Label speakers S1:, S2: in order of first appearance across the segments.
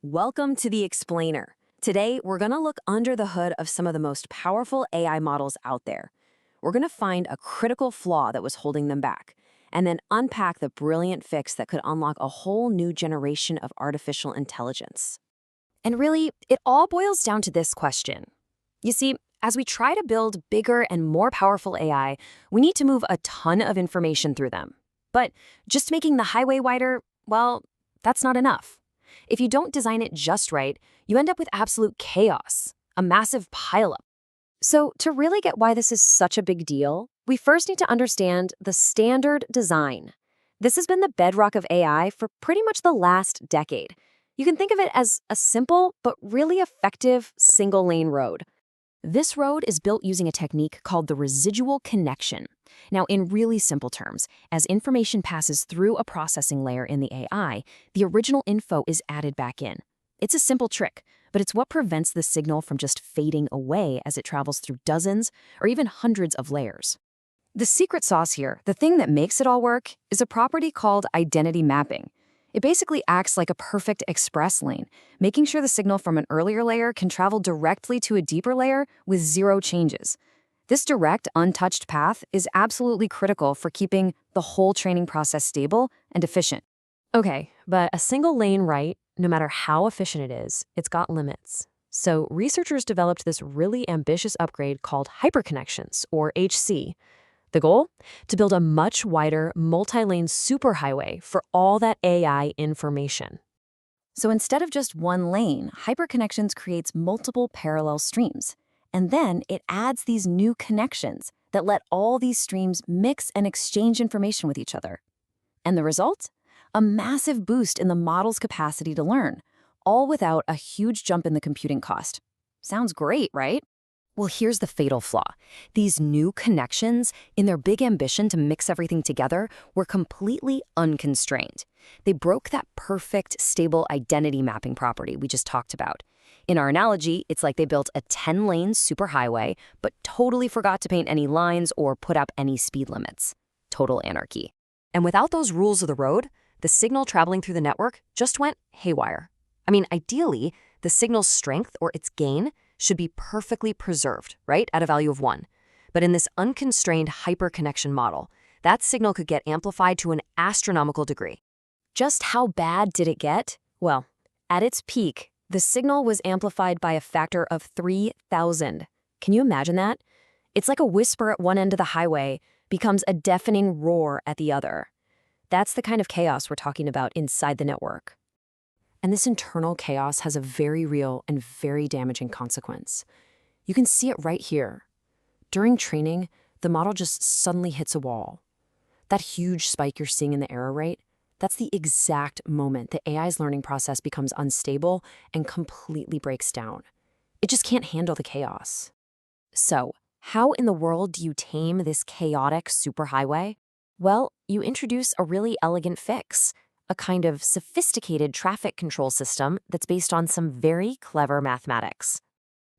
S1: Welcome to the Explainer. Today, we're going to look under the hood of some of the most powerful AI models out there. We're going to find a critical flaw that was holding them back, and then unpack the brilliant fix that could unlock a whole new generation of artificial intelligence. And really, it all boils down to this question. You see, as we try to build bigger and more powerful AI, we need to move a ton of information through them. But just making the highway wider, well, that's not enough. If you don't design it just right, you end up with absolute chaos, a massive pileup. So to really get why this is such a big deal, we first need to understand the standard design. This has been the bedrock of AI for pretty much the last decade. You can think of it as a simple but really effective single-lane road. This road is built using a technique called the residual connection. Now, in really simple terms, as information passes through a processing layer in the AI, the original info is added back in. It's a simple trick, but it's what prevents the signal from just fading away as it travels through dozens or even hundreds of layers. The secret sauce here, the thing that makes it all work, is a property called identity mapping. It basically acts like a perfect express lane, making sure the signal from an earlier layer can travel directly to a deeper layer with zero changes. This direct, untouched path is absolutely critical for keeping the whole training process stable and efficient. Okay, but a single lane write, no matter how efficient it is, it's got limits. So researchers developed this really ambitious upgrade called Hyper-Connections, or HC. The goal? To build a much wider, multi-lane superhighway for all that AI information. So instead of just one lane, Hyper-Connections creates multiple parallel streams. And then it adds these new connections that let all these streams mix and exchange information with each other. And the result? A massive boost in the model's capacity to learn, all without a huge jump in the computing cost. Sounds great, right? Well, here's the fatal flaw. These new connections, in their big ambition to mix everything together, were completely unconstrained. They broke that perfect, stable identity mapping property we just talked about. In our analogy, it's like they built a 10-lane superhighway, but totally forgot to paint any lines or put up any speed limits. Total anarchy. And without those rules of the road, the signal traveling through the network just went haywire. I mean, ideally, the signal's strength or its gain should be perfectly preserved, right, at a value of 1. But in this unconstrained hyperconnection model, that signal could get amplified to an astronomical degree. Just how bad did it get? Well, at its peak, the signal was amplified by a factor of 3,000. Can you imagine that? It's like a whisper at one end of the highway becomes a deafening roar at the other. That's the kind of chaos we're talking about inside the network. And this internal chaos has a very real and very damaging consequence. You can see it right here. During training, the model just suddenly hits a wall. That huge spike you're seeing in the error rate, that's the exact moment the AI's learning process becomes unstable and completely breaks down. It just can't handle the chaos. So, how in the world do you tame this chaotic superhighway? Well, you introduce a really elegant fix. A kind of sophisticated traffic control system that's based on some very clever mathematics.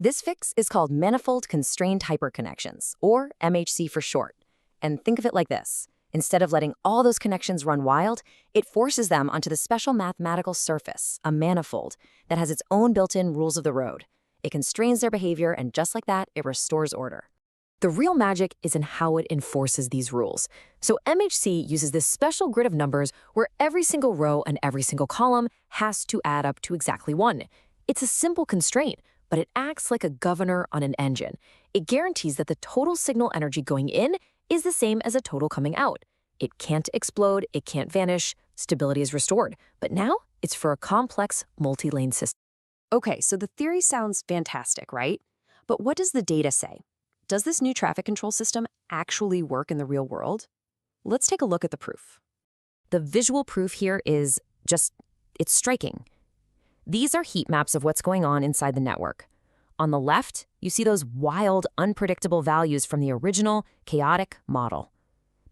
S1: This fix is called Manifold-Constrained Hyper-Connections, or mHC for short. And think of it like this. Instead of letting all those connections run wild, it forces them onto the special mathematical surface, a manifold, that has its own built-in rules of the road. It constrains their behavior, and just like that, it restores order. The real magic is in how it enforces these rules. So mHC uses this special grid of numbers where every single row and every single column has to add up to exactly 1. It's a simple constraint, but it acts like a governor on an engine. It guarantees that the total signal energy going in is the same as a total coming out. It can't explode, it can't vanish, stability is restored. But now it's for a complex multi-lane system. Okay, so the theory sounds fantastic, right? But what does the data say? Does this new traffic control system actually work in the real world? Let's take a look at the proof. The visual proof here is it's striking. These are heat maps of what's going on inside the network. On the left, you see those wild, unpredictable values from the original, chaotic model.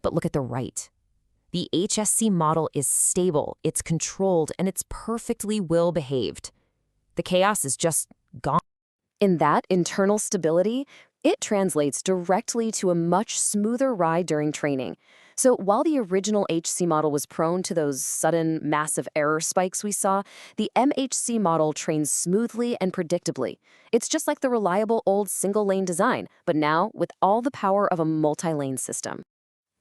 S1: But look at the right. The HSC model is stable, it's controlled, and it's perfectly well-behaved. The chaos is just gone. In that internal stability, it translates directly to a much smoother ride during training. So while the original HC model was prone to those sudden massive error spikes we saw, the mHC model trains smoothly and predictably. It's just like the reliable old single-lane design, but now with all the power of a multi-lane system.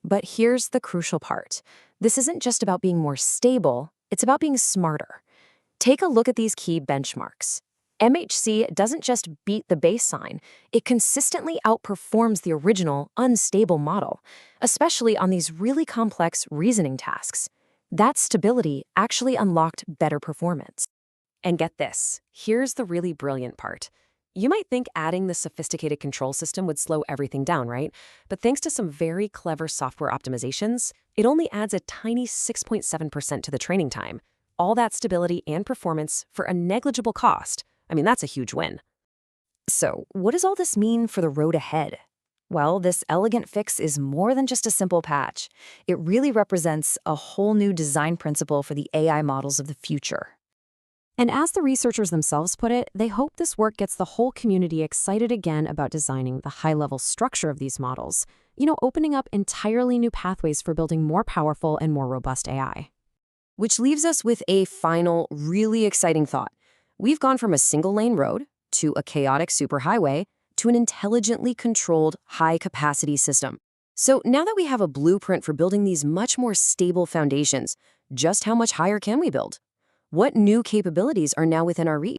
S1: But here's the crucial part. This isn't just about being more stable, it's about being smarter. Take a look at these key benchmarks. mHC doesn't just beat the baseline, it consistently outperforms the original, unstable model, especially on these really complex reasoning tasks. That stability actually unlocked better performance. And get this, here's the really brilliant part. You might think adding this sophisticated control system would slow everything down, right? But thanks to some very clever software optimizations, it only adds a tiny 6.7% to the training time. All that stability and performance for a negligible cost. I mean, that's a huge win. So, what does all this mean for the road ahead? Well, this elegant fix is more than just a simple patch. It really represents a whole new design principle for the AI models of the future. And as the researchers themselves put it, they hope this work gets the whole community excited again about designing the high-level structure of these models, opening up entirely new pathways for building more powerful and more robust AI. Which leaves us with a final, really exciting thought. We've gone from a single-lane road to a chaotic superhighway to an intelligently controlled, high-capacity system. So now that we have a blueprint for building these much more stable foundations, just how much higher can we build? What new capabilities are now within our reach?